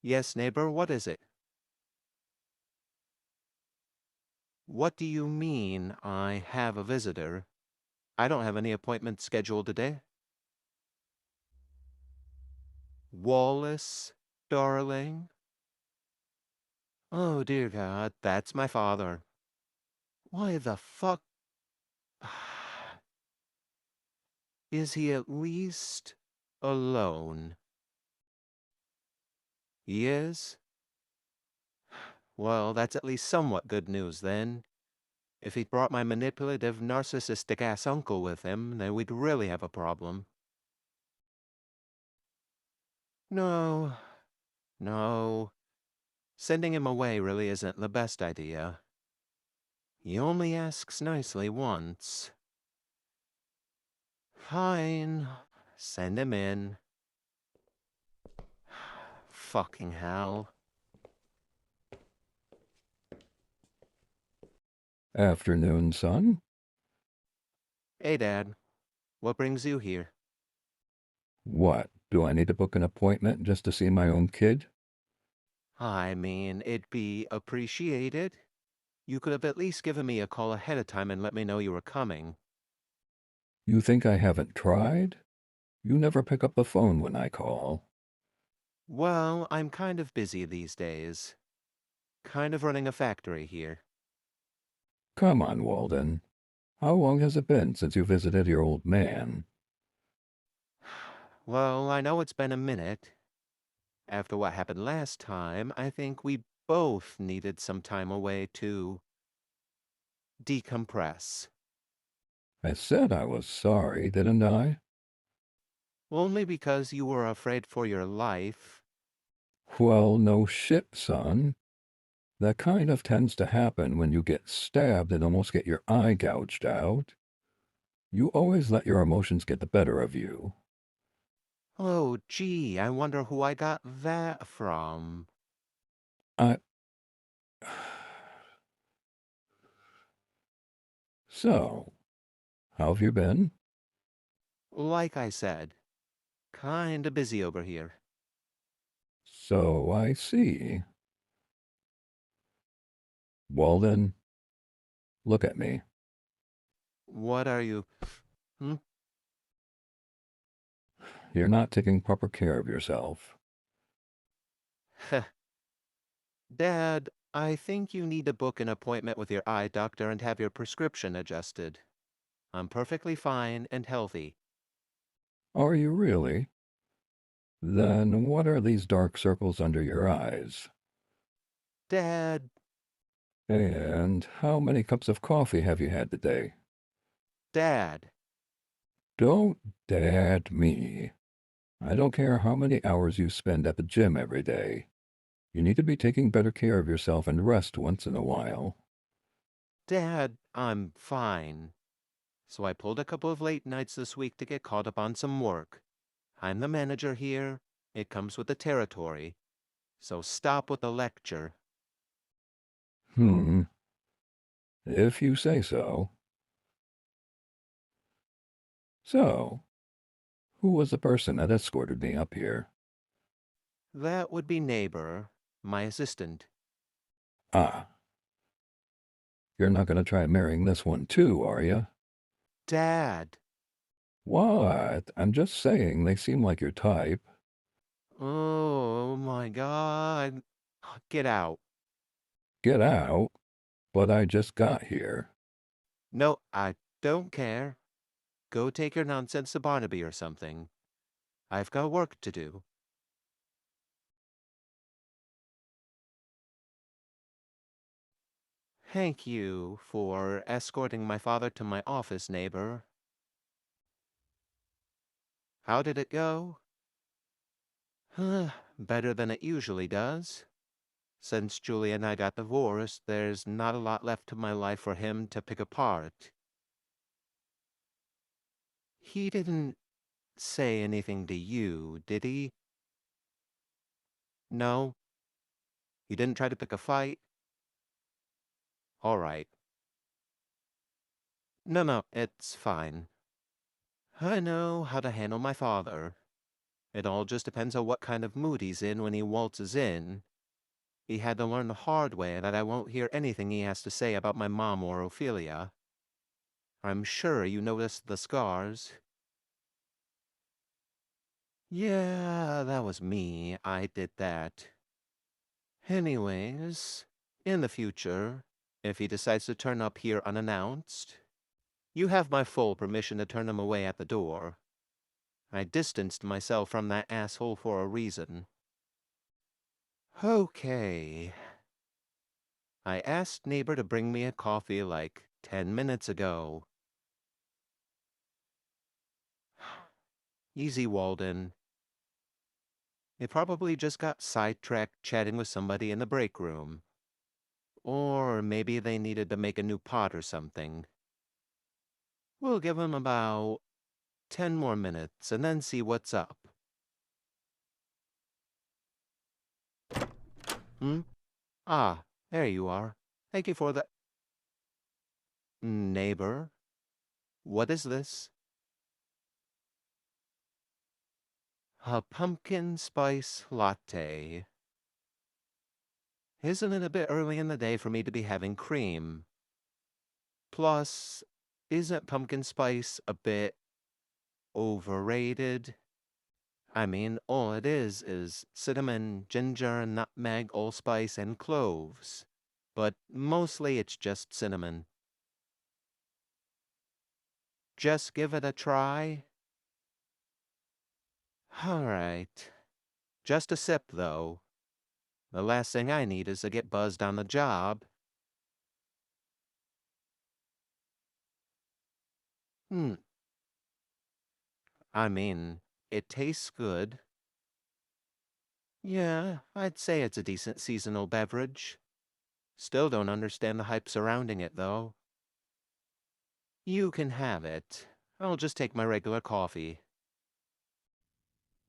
Yes, neighbor, what is it? What do you mean I have a visitor? I don't have any appointments scheduled today. Wallace, darling? Oh, dear God, that's my father. Why the fuck? Is he at least alone? He is? Well, that's at least somewhat good news then. If he'd brought my manipulative, narcissistic-ass uncle with him, then we'd really have a problem. No, no. Sending him away really isn't the best idea. He only asks nicely once. Fine. Send him in. Fucking hell. Afternoon, son. Hey, Dad. What brings you here? What, do I need to book an appointment just to see my own kid? I mean, it'd be appreciated. You could have at least given me a call ahead of time and let me know you were coming. You think I haven't tried? You never pick up the phone when I call. Well, I'm kind of busy these days. Kind of running a factory here. Come on, Walden. How long has it been since you visited your old man? Well, I know it's been a minute. After what happened last time, I think we both needed some time away to decompress. I said I was sorry, didn't I? Only because you were afraid for your life. Well, no shit, son. That kind of tends to happen when you get stabbed and almost get your eye gouged out. You always let your emotions get the better of you. Oh, gee, I wonder who I got that from. I... So, how have you been? Like I said, kinda busy over here. So I see. Walden, look at me. What are you? Hmm? You're not taking proper care of yourself. Dad, I think you need to book an appointment with your eye doctor and have your prescription adjusted. I'm perfectly fine and healthy. Are you really? Then what are these dark circles under your eyes? Dad, And how many cups of coffee have you had today? Dad. Don't dad me. I don't care how many hours you spend at the gym every day. You need to be taking better care of yourself and rest once in a while. Dad, I'm fine. So I pulled a couple of late nights this week to get caught up on some work. I'm the manager here. It comes with the territory. So stop with the lecture. Hmm, if you say so. So, who was the person that escorted me up here? That would be neighbor, my assistant. Ah, you're not going to try marrying this one too, are you? Dad. What? I'm just saying they seem like your type. Oh my God. Get out. Get out. But I just got here. No, I don't care. Go take your nonsense to Barnaby or something. I've got work to do. Thank you for escorting my father to my office, neighbor. How did it go? Better than it usually does. Since Julie and I got divorced, there's not a lot left to my life for him to pick apart. He didn't say anything to you, did he? No? He didn't try to pick a fight? All right. No, it's fine. I know how to handle my father. It all just depends on what kind of mood he's in when he waltzes in. He had to learn the hard way that I won't hear anything he has to say about my mom or Ophelia. I'm sure you noticed the scars. Yeah, that was me. I did that. Anyways, in the future, if he decides to turn up here unannounced, you have my full permission to turn him away at the door. I distanced myself from that asshole for a reason. Okay. I asked neighbor to bring me a coffee like 10 minutes ago. Easy, Walden. They probably just got sidetracked chatting with somebody in the break room. Or maybe they needed to make a new pot or something. We'll give them about 10 more minutes and then see what's up. Hmm? Ah, there you are. Thank you for the... Neighbor? What is this? A pumpkin spice latte. Isn't it a bit early in the day for me to be having cream? Plus, isn't pumpkin spice a bit overrated? I mean, all it is cinnamon, ginger, nutmeg, allspice, and cloves. But mostly it's just cinnamon. Just give it a try. Alright. Just a sip, though. The last thing I need is to get buzzed on the job. Hmm. I mean, it tastes good. Yeah, I'd say it's a decent seasonal beverage. Still don't understand the hype surrounding it, though. You can have it. I'll just take my regular coffee.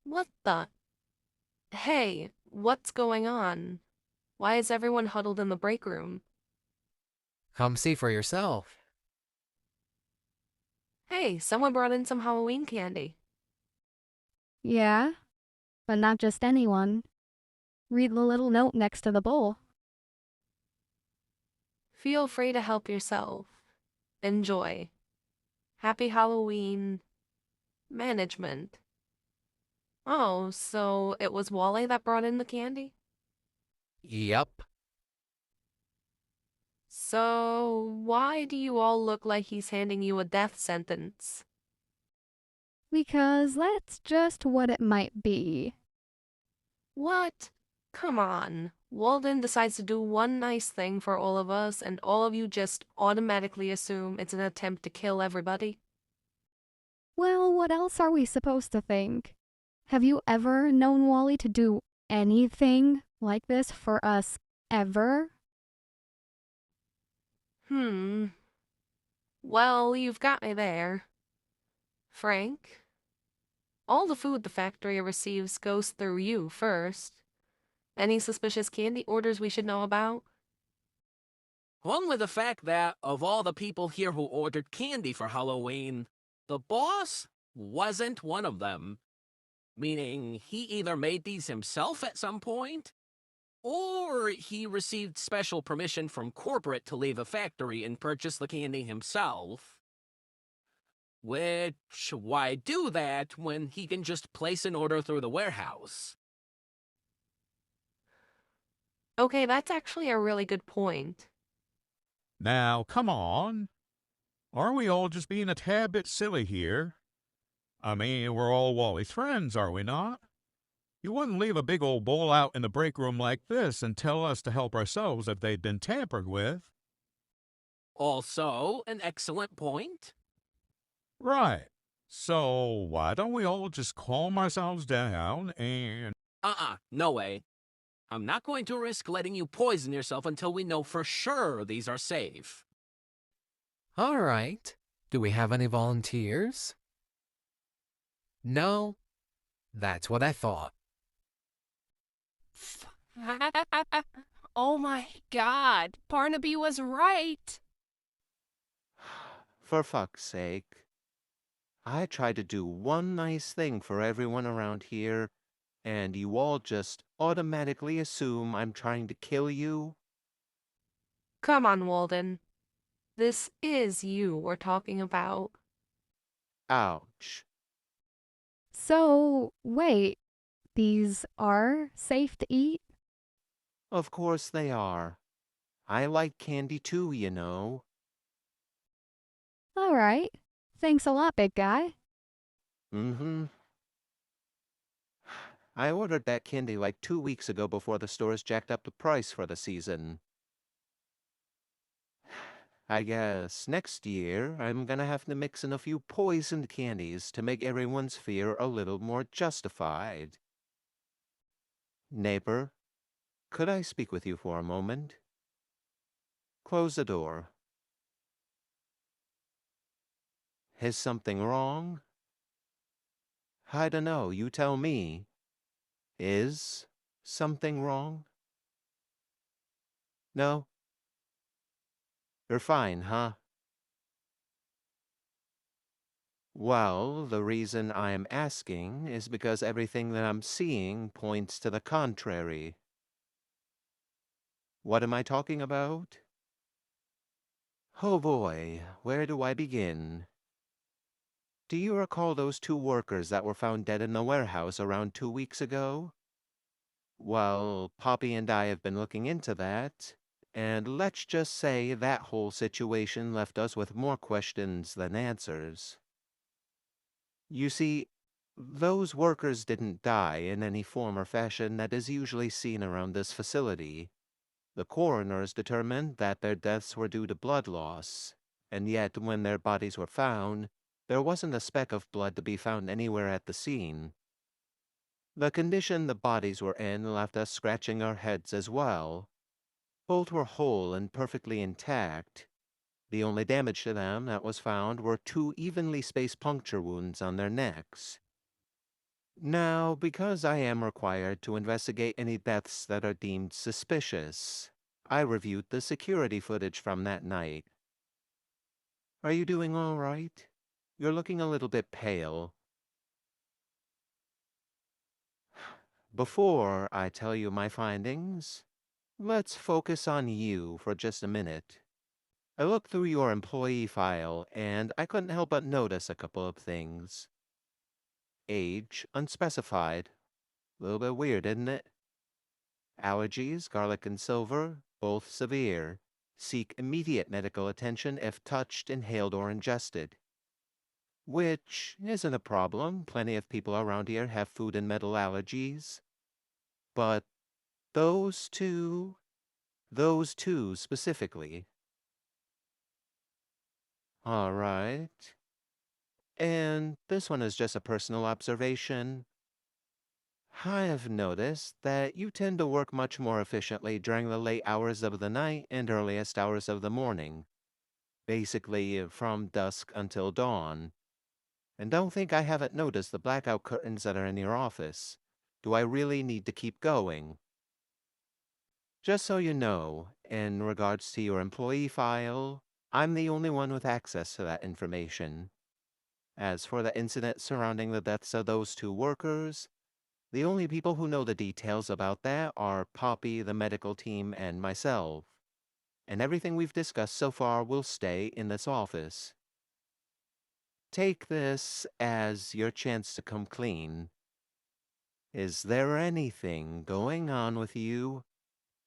What the? Hey, what's going on? Why is everyone huddled in the break room? Come see for yourself. Hey, someone brought in some Halloween candy. Yeah, but not just anyone. Read the little note next to the bowl. Feel free to help yourself. Enjoy. Happy Halloween. Management. Oh, so it was Wally that brought in the candy? Yup. So, why do you all look like he's handing you a death sentence? Because that's just what it might be. What? Come on. Walden decides to do one nice thing for all of us, and all of you just automatically assume it's an attempt to kill everybody? Well, what else are we supposed to think? Have you ever known Wally to do anything like this for us ever? Well, you've got me there. Frank, all the food the factory receives goes through you first. Any suspicious candy orders we should know about? Only the fact that, of all the people here who ordered candy for Halloween, the boss wasn't one of them. Meaning, he either made these himself at some point, or he received special permission from corporate to leave a factory and purchase the candy himself. Which, why do that when he can just place an order through the warehouse? Okay, that's actually a really good point. Now, come on. Aren't we all just being a tad bit silly here? I mean, we're all Wally's friends, are we not? You wouldn't leave a big old bowl out in the break room like this and tell us to help ourselves if they'd been tampered with. Also, an excellent point. Right. So, why don't we all just calm ourselves down and... No way. I'm not going to risk letting you poison yourself until we know for sure these are safe. All right. Do we have any volunteers? No? That's what I thought. Oh my god, Barnaby was right. For fuck's sake. I try to do one nice thing for everyone around here, and you all just automatically assume I'm trying to kill you? Come on, Walden. This is you we're talking about. Ouch. So, wait, these are safe to eat? Of course they are. I like candy too, you know. All right. Thanks a lot, big guy. Mm-hmm. I ordered that candy like 2 weeks ago before the stores jacked up the price for the season. I guess next year I'm gonna have to mix in a few poisoned candies to make everyone's fear a little more justified. Neighbor, could I speak with you for a moment? Close the door. Is something wrong? I don't know, you tell me. Is something wrong? No? You're fine, huh? Well, the reason I am asking is because everything that I'm seeing points to the contrary. What am I talking about? Oh boy, where do I begin? Do you recall those 2 workers that were found dead in the warehouse around 2 weeks ago? Well, Poppy and I have been looking into that, and let's just say that whole situation left us with more questions than answers. You see, those workers didn't die in any form or fashion that is usually seen around this facility. The coroners determined that their deaths were due to blood loss, and yet when their bodies were found, there wasn't a speck of blood to be found anywhere at the scene. The condition the bodies were in left us scratching our heads as well. Both were whole and perfectly intact. The only damage to them that was found were 2 evenly spaced puncture wounds on their necks. Now, because I am required to investigate any deaths that are deemed suspicious, I reviewed the security footage from that night. Are you doing all right? You're looking a little bit pale. Before I tell you my findings, let's focus on you for just a minute. I looked through your employee file and I couldn't help but notice a couple of things. Age, unspecified. A little bit weird, isn't it? Allergies, garlic and silver, both severe. Seek immediate medical attention if touched, inhaled, or ingested. Which isn't a problem. Plenty of people around here have food and metal allergies. But those two specifically. All right. And this one is just a personal observation. I have noticed that you tend to work much more efficiently during the late hours of the night and earliest hours of the morning, basically from dusk until dawn. And don't think I haven't noticed the blackout curtains that are in your office. Do I really need to keep going? Just so you know, in regards to your employee file, I'm the only one with access to that information. As for the incident surrounding the deaths of those 2 workers, the only people who know the details about that are Poppy, the medical team, and myself. And everything we've discussed so far will stay in this office. Take this as your chance to come clean. Is there anything going on with you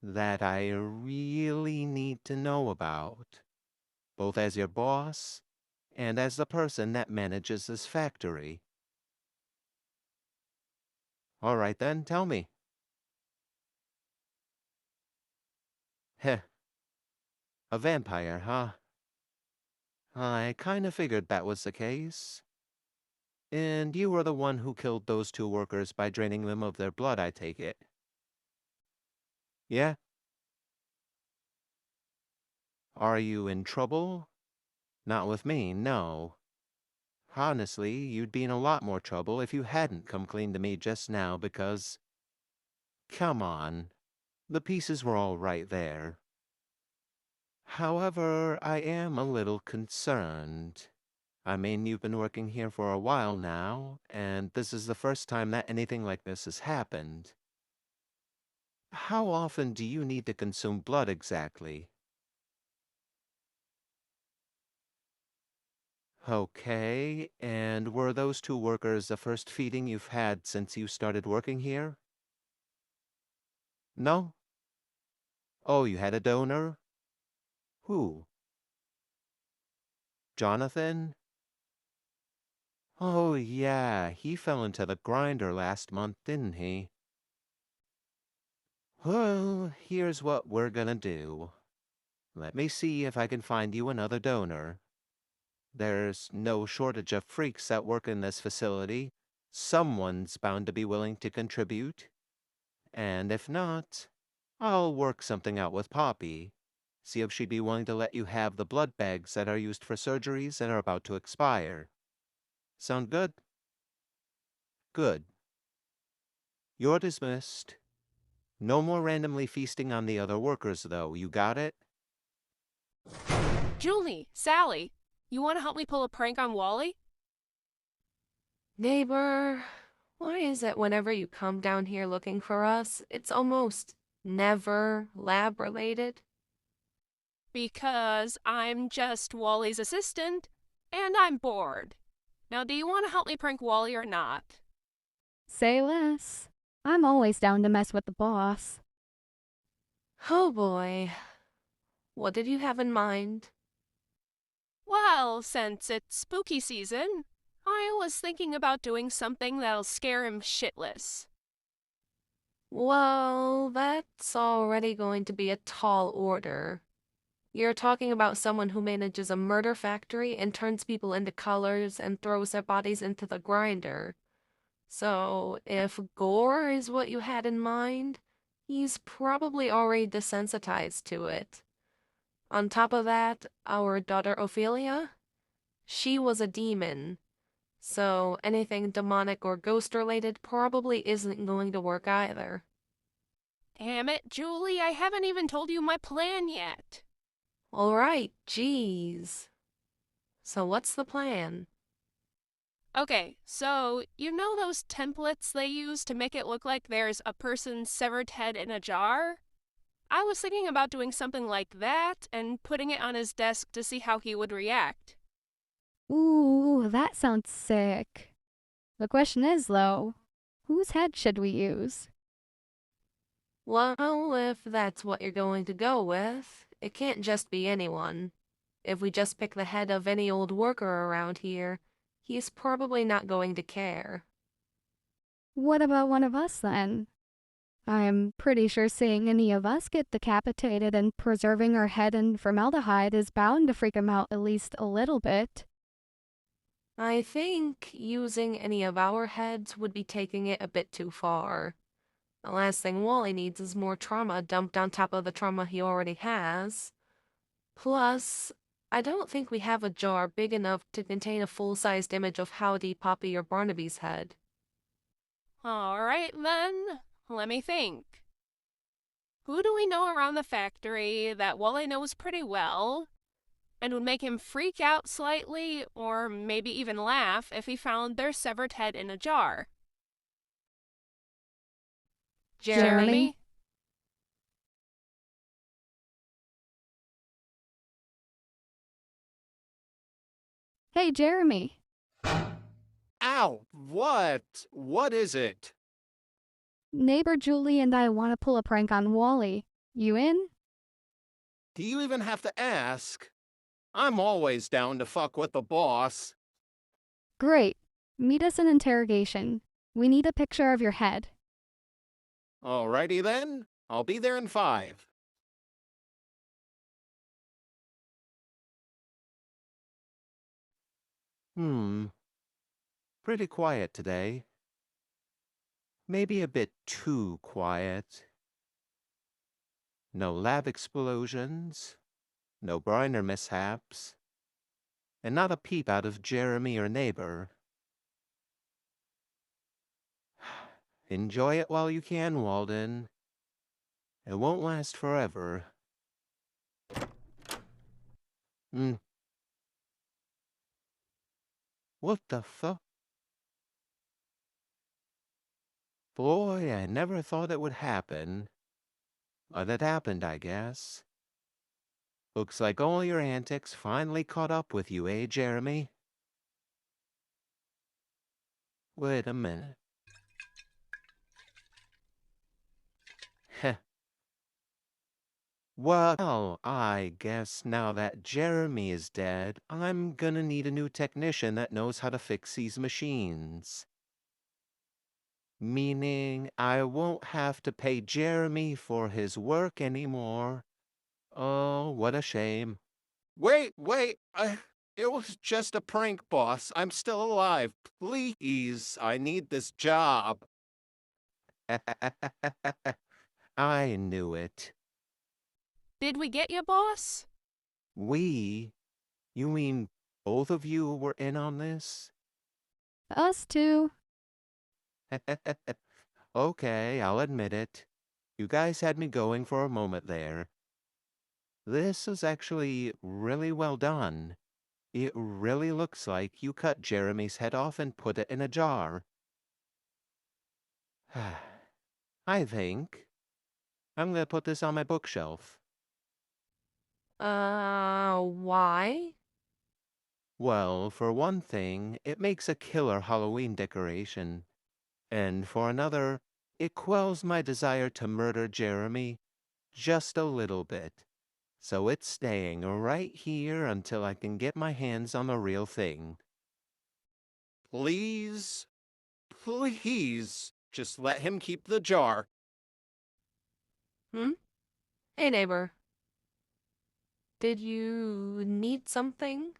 that I really need to know about, both as your boss and as the person that manages this factory? All right then, tell me. Heh, a vampire, huh? I kinda figured that was the case. And you were the one who killed those 2 workers by draining them of their blood, I take it. Yeah? Are you in trouble? Not with me, no. Honestly, you'd be in a lot more trouble if you hadn't come clean to me just now because, come on, the pieces were all right there. However, I am a little concerned. I mean, you've been working here for a while now, and this is the first time that anything like this has happened. How often do you need to consume blood exactly? Okay, and were those two workers the first feeding you've had since you started working here? No? Oh, you had a donor? Who? Jonathan? Oh, yeah, he fell into the grinder last month, didn't he? Well, here's what we're gonna do. Let me see if I can find you another donor. There's no shortage of freaks that work in this facility. Someone's bound to be willing to contribute. And if not, I'll work something out with Poppy. See if she'd be willing to let you have the blood bags that are used for surgeries that are about to expire. Sound good? Good. You're dismissed. No more randomly feasting on the other workers, though. You got it? Julie, Sally, you want to help me pull a prank on Wally? Neighbor, why is it whenever you come down here looking for us, it's almost never lab related? Because I'm just Wally's assistant, and I'm bored. Now, do you want to help me prank Wally or not? Say less. I'm always down to mess with the boss. Oh boy. What did you have in mind? Well, since it's spooky season, I was thinking about doing something that'll scare him shitless. Well, that's already going to be a tall order. You're talking about someone who manages a murder factory and turns people into colors and throws their bodies into the grinder. So, if gore is what you had in mind, he's probably already desensitized to it. On top of that, our daughter Ophelia, she was a demon. So, anything demonic or ghost related probably isn't going to work either. Damn it, Julie, I haven't even told you my plan yet. Alright, geez. So, what's the plan? Okay, so you know those templates they use to make it look like there's a person's severed head in a jar? I was thinking about doing something like that and putting it on his desk to see how he would react. Ooh, that sounds sick. The question is, though, whose head should we use? Well, if that's what you're going to go with, it can't just be anyone. If we just pick the head of any old worker around here, he's probably not going to care. What about one of us, then? I'm pretty sure seeing any of us get decapitated and preserving our head in formaldehyde is bound to freak him out at least a little bit. I think using any of our heads would be taking it a bit too far. The last thing Wally needs is more trauma dumped on top of the trauma he already has. Plus, I don't think we have a jar big enough to contain a full-sized image of Howdy, Poppy, or Barnaby's head. Alright then, let me think. Who do we know around the factory that Wally knows pretty well and would make him freak out slightly or maybe even laugh if he found their severed head in a jar? Jeremy? Hey, Jeremy. Ow! What? What is it? Neighbor Julie and I want to pull a prank on Wally. You in? Do you even have to ask? I'm always down to fuck with the boss. Great. Meet us in interrogation. We need a picture of your head. Alrighty then. I'll be there in 5. Pretty quiet today. Maybe a bit too quiet. No lab explosions, no briner mishaps, and not a peep out of Jeremy or neighbor. Enjoy it while you can, Walden. It won't last forever. What the fuck? Boy, I never thought it would happen. But it happened, I guess. Looks like all your antics finally caught up with you, eh, Jeremy? Wait a minute. Heh. Well, I guess now that Jeremy is dead, I'm gonna need a new technician that knows how to fix these machines. Meaning I won't have to pay Jeremy for his work anymore. Oh, what a shame. Wait, it was just a prank, boss. I'm still alive. Please, I need this job. I knew it. Did we get you, boss? We? You mean both of you were in on this? Us too. Okay, I'll admit it. You guys had me going for a moment there. This is actually really well done. It really looks like you cut Jeremy's head off and put it in a jar. I think I'm gonna put this on my bookshelf. Why? Well, for one thing, it makes a killer Halloween decoration. And for another, it quells my desire to murder Jeremy just a little bit. So it's staying right here until I can get my hands on the real thing. Please, please, just let him keep the jar. Hmm? Hey, neighbor. Did you need something?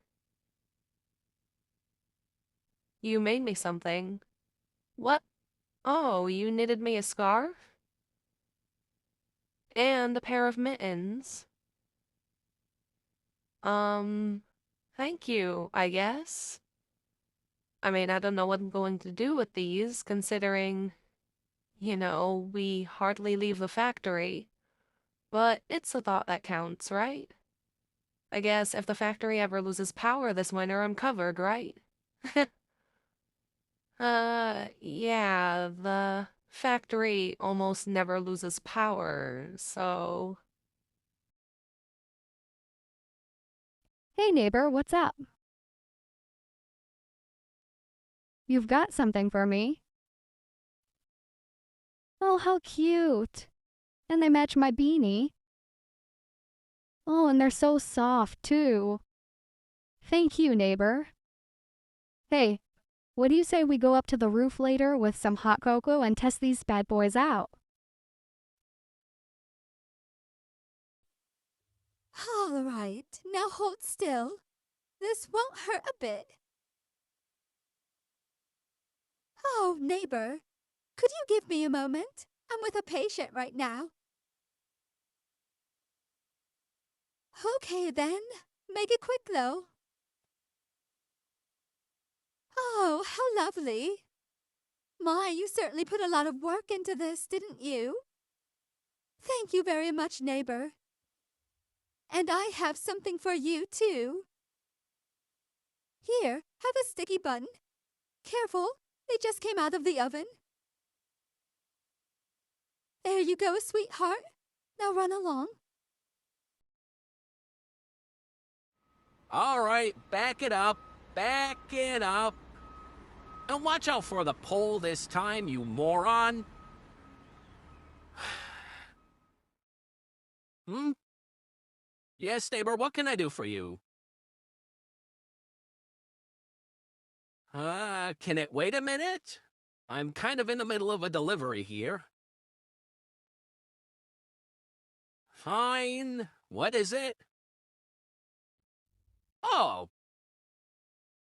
You made me something. What? Oh, you knitted me a scarf? And a pair of mittens. Thank you, I guess. I mean, I don't know what I'm going to do with these, considering, we hardly leave the factory. But it's the thought that counts, right? I guess if the factory ever loses power this winter, I'm covered, right? Yeah, the factory almost never loses power, so... Hey neighbor, what's up? You've got something for me. Oh, how cute. And they match my beanie. Oh, and they're so soft, too. Thank you, neighbor. Hey, what do you say we go up to the roof later with some hot cocoa and test these bad boys out? All right, now hold still. This won't hurt a bit. Oh, neighbor, could you give me a moment? I'm with a patient right now. Okay, then. Make it quick, though. Oh, how lovely. My, you certainly put a lot of work into this, didn't you? Thank you very much, neighbor. And I have something for you, too. Here, have a sticky bun. Careful, they just came out of the oven. There you go, sweetheart. Now run along. All right, back it up. Back it up. And watch out for the pole this time, you moron. Hmm? Yes, neighbor, what can I do for you? Can it wait a minute? I'm kind of in the middle of a delivery here. Fine. What is it? Oh.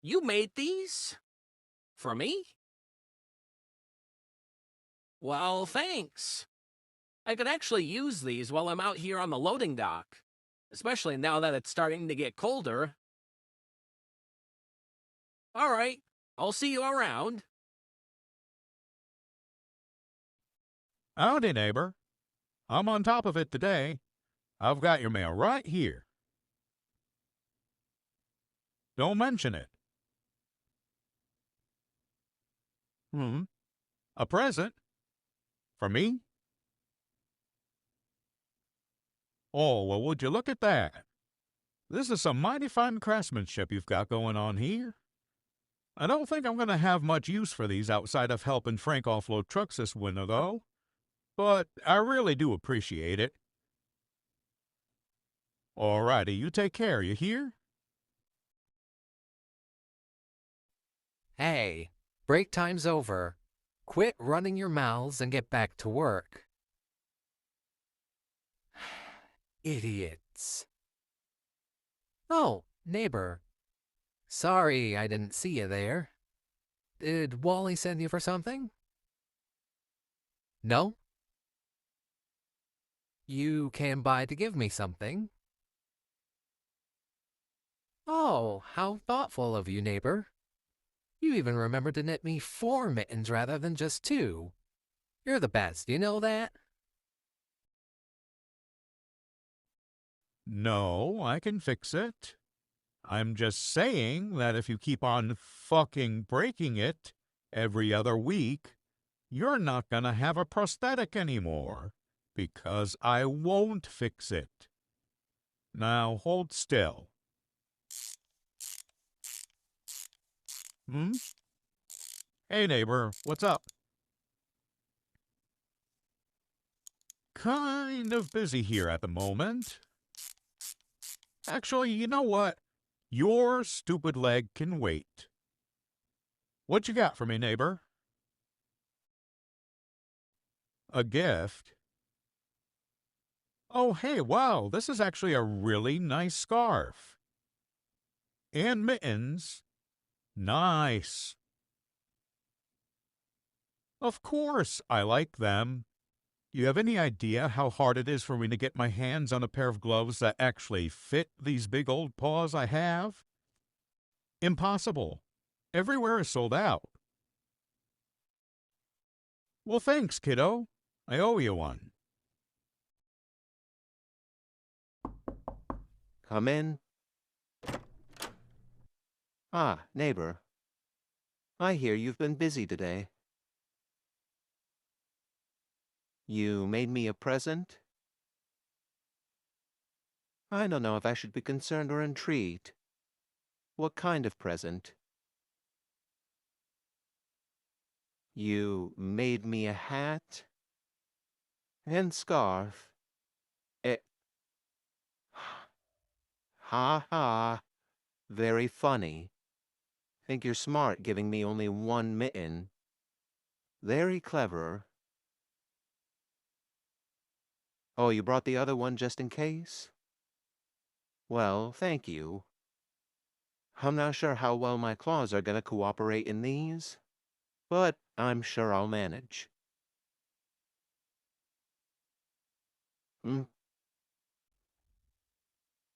You made these? For me? Well, thanks. I could actually use these while I'm out here on the loading dock. Especially now that it's starting to get colder. All right, I'll see you around. Howdy, neighbor. I'm on top of it today. I've got your mail right here. Don't mention it. A present? For me? Oh, well, would you look at that? This is some mighty fine craftsmanship you've got going on here. I don't think I'm going to have much use for these outside of helping Frank offload trucks this winter, though. But I really do appreciate it. Alrighty, you take care, you hear? Hey, break time's over. Quit running your mouths and get back to work. Idiots. Oh, neighbor. Sorry I didn't see you there. Did Wally send you for something? No? You came by to give me something? Oh, how thoughtful of you, neighbor. You even remembered to knit me 4 mittens rather than just 2. You're the best, you know that? No, I can fix it. I'm just saying that if you keep on fucking breaking it every other week, you're not gonna have a prosthetic anymore, because I won't fix it. Now hold still. Hey neighbor, what's up? Kind of busy here at the moment. Actually, you know what? Your stupid leg can wait. What you got for me, neighbor? A gift? Oh, hey, wow, this is actually a really nice scarf. And mittens. Nice. Of course, I like them. You have any idea how hard it is for me to get my hands on a pair of gloves that actually fit these big old paws I have? Impossible. Everywhere is sold out. Well, thanks, kiddo. I owe you one. Come in. Ah, neighbor. I hear you've been busy today. You made me a present? I don't know if I should be concerned or intrigued. What kind of present? You made me a hat and scarf. It. Ha ha. Very funny. Think you're smart giving me only one mitten. Very clever. Oh, you brought the other one just in case? Well, thank you. I'm not sure how well my claws are gonna cooperate in these, but I'm sure I'll manage. Hmm?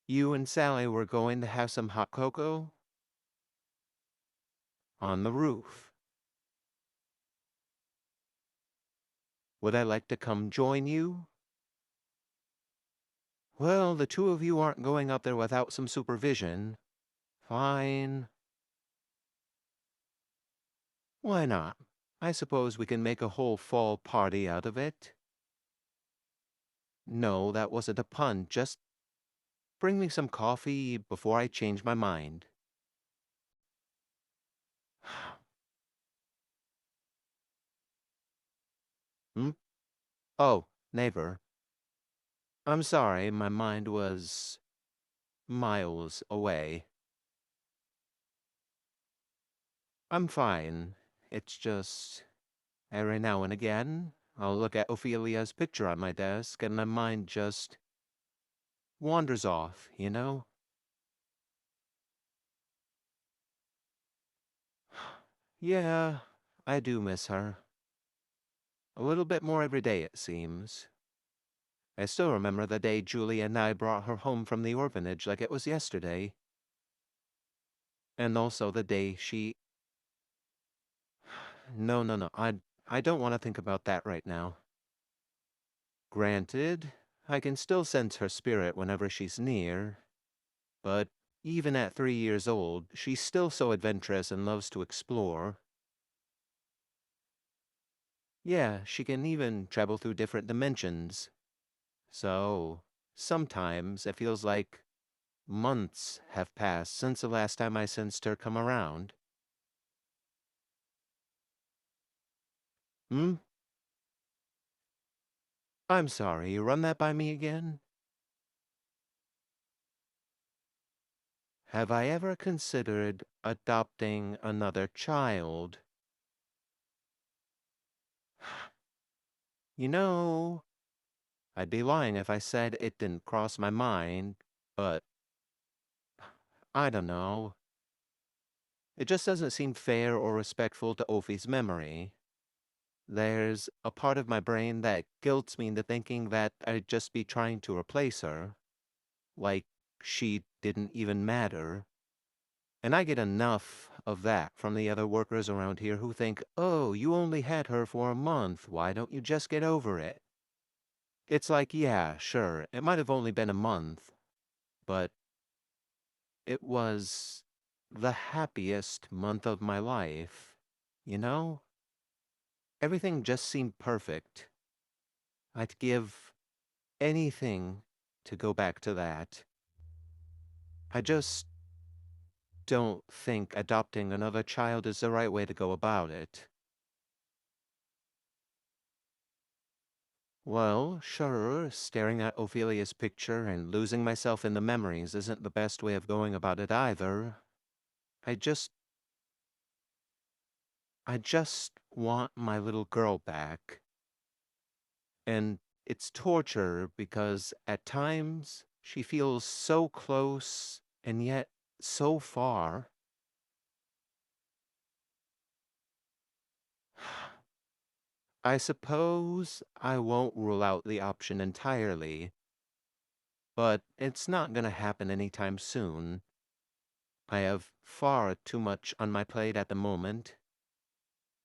You and Sally were going to have some hot cocoa? On the roof. Would I like to come join you? Well, the two of you aren't going up there without some supervision. Fine. Why not? I suppose we can make a whole fall party out of it. No, that wasn't a pun. Just bring me some coffee before I change my mind. Hmm? Oh, neighbor. I'm sorry, my mind was miles away. I'm fine. It's just every now and again I'll look at Ophelia's picture on my desk and my mind just wanders off, you know? Yeah, I do miss her. A little bit more every day, it seems. I still remember the day Julie and I brought her home from the orphanage like it was yesterday. And also the day she... No. I don't want to think about that right now. Granted, I can still sense her spirit whenever she's near, but even at 3 years old, she's still so adventurous and loves to explore. Yeah, she can even travel through different dimensions. So, sometimes it feels like months have passed since the last time I sensed her come around. Hmm? I'm sorry, you run that by me again? Have I ever considered adopting another child? You know, I'd be lying if I said it didn't cross my mind, but I don't know. It just doesn't seem fair or respectful to Ophi's memory. There's a part of my brain that guilts me into thinking that I'd just be trying to replace her, like she didn't even matter. And I get enough of that from the other workers around here who think, oh, you only had her for a month, why don't you just get over it? It's like, yeah, sure, it might have only been a month, but it was the happiest month of my life, you know? Everything just seemed perfect. I'd give anything to go back to that. I just don't think adopting another child is the right way to go about it. Well, sure, staring at Ophelia's picture and losing myself in the memories isn't the best way of going about it either. I just I just want my little girl back. And it's torture because at times she feels so close and yet so far. I suppose I won't rule out the option entirely, but it's not gonna happen anytime soon. I have far too much on my plate at the moment.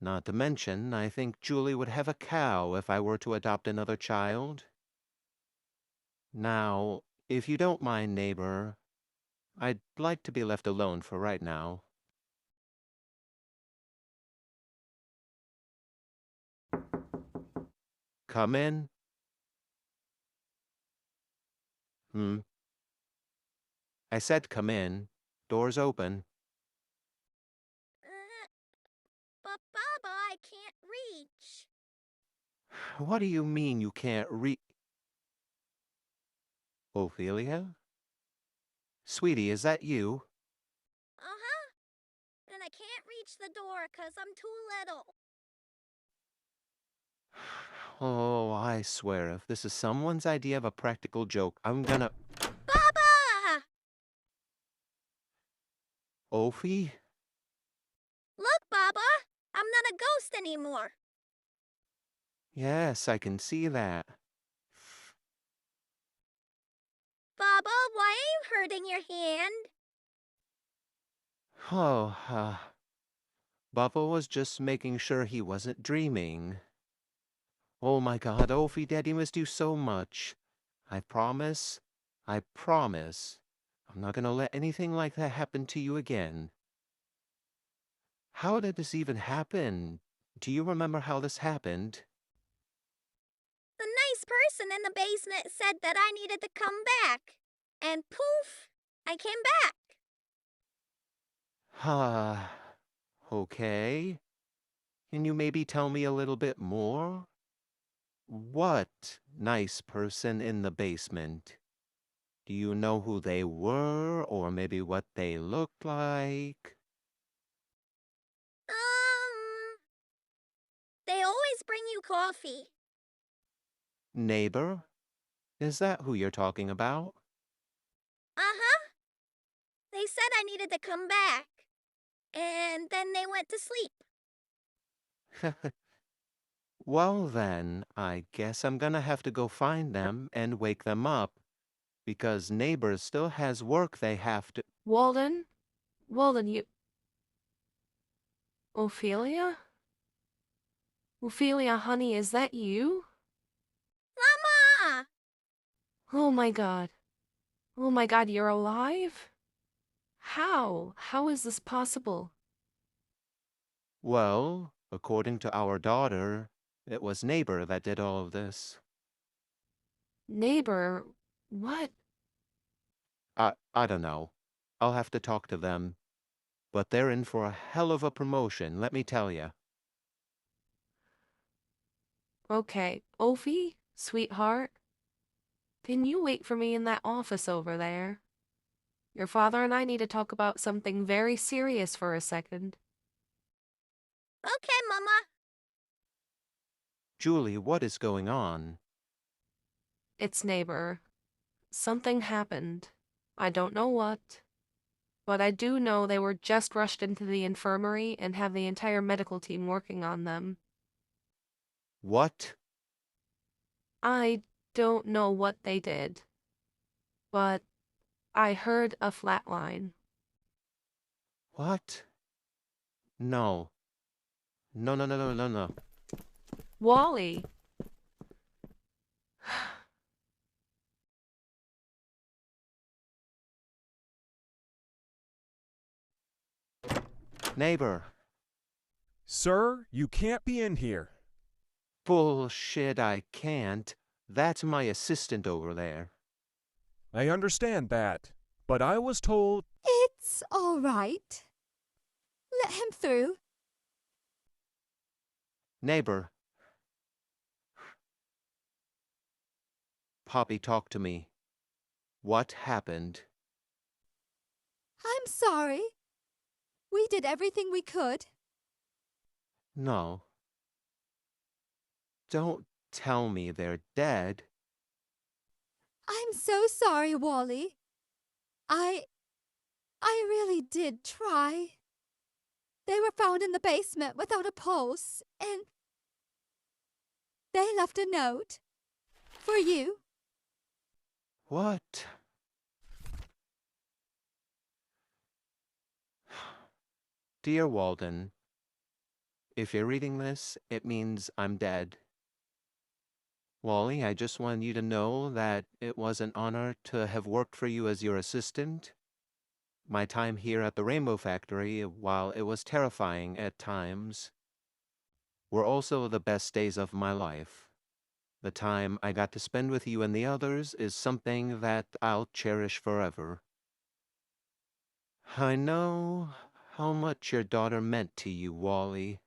Not to mention, I think Julie would have a cow if I were to adopt another child. Now, if you don't mind, neighbor, I'd like to be left alone for right now. Come in? Hmm. I said come in. Door's open. But Baba, I can't reach. What do you mean you can't Ophelia? Sweetie, is that you? Uh-huh. And I can't reach the door 'cause I'm too little. Oh, I swear, if this is someone's idea of a practical joke, I'm gonna... Baba! Ophi? Look, Baba! I'm not a ghost anymore. Yes, I can see that. Baba, why are you hurting your hand? Oh, Bubba was just making sure he wasn't dreaming. Oh my God, Ophi, Daddy missed you so much. I promise, I promise, I'm not gonna let anything like that happen to you again. How did this even happen? Do you remember how this happened? The nice person in the basement said that I needed to come back. And poof, I came back. Ah, okay. Can you maybe tell me a little bit more? What nice person in the basement? Do you know who they were, or maybe what they looked like? They always bring you coffee. Neighbor? Is that who you're talking about? Uh-huh. They said I needed to come back. And then they went to sleep. Well then, I guess I'm gonna have to go find them and wake them up, because neighbor still has work they have to— Walden? Walden, you. Ophelia? Ophelia, honey, is that you? Mama! Oh my God. Oh my God, you're alive? How? How is this possible? Well, according to our daughter, It was neighbor that did all of this. Neighbor, what? I don't know. I'll have to talk to them. But they're in for a hell of a promotion, let me tell ya. Okay, Ophi, sweetheart, can you wait for me in that office over there? Your father and I need to talk about something very serious for a second. Okay, Mama. Julie, what is going on? It's neighbor. Something happened. I don't know what, but I do know they were just rushed into the infirmary and have the entire medical team working on them. What? I don't know what they did, but I heard a flatline. What? No. No, no, no, no, no, no. Wally! Neighbor. Sir, you can't be in here. Bullshit, I can't. That's my assistant over there. I understand that, but I was told. It's all right. Let him through. Neighbor. Poppy, talk to me. What happened? I'm sorry. We did everything we could. No. Don't tell me they're dead. I'm so sorry, Wally. I really did try. They were found in the basement without a pulse, and they left a note for you. What? Dear Walden, if you're reading this, it means I'm dead. Wally, I just wanted you to know that it was an honor to have worked for you as your assistant. My time here at the Rainbow Factory, while it was terrifying at times, were also the best days of my life. The time I got to spend with you and the others is something that I'll cherish forever. I know how much your daughter meant to you, Wally.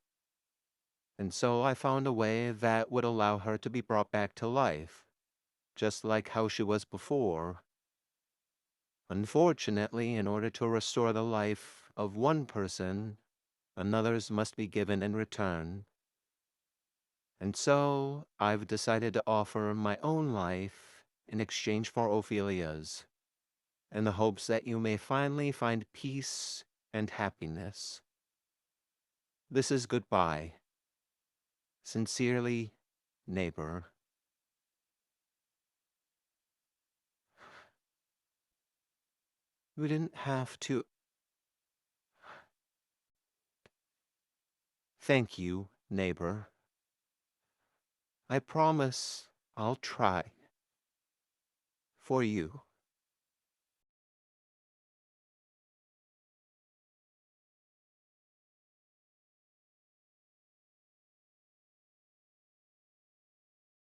And so I found a way that would allow her to be brought back to life, just like how she was before. Unfortunately, in order to restore the life of one person, another's must be given in return. And so I've decided to offer my own life in exchange for Ophelia's, in the hopes that you may finally find peace and happiness. This is goodbye. Sincerely, Neighbor. You didn't have to. Thank you, Neighbor. I promise I'll try. For you.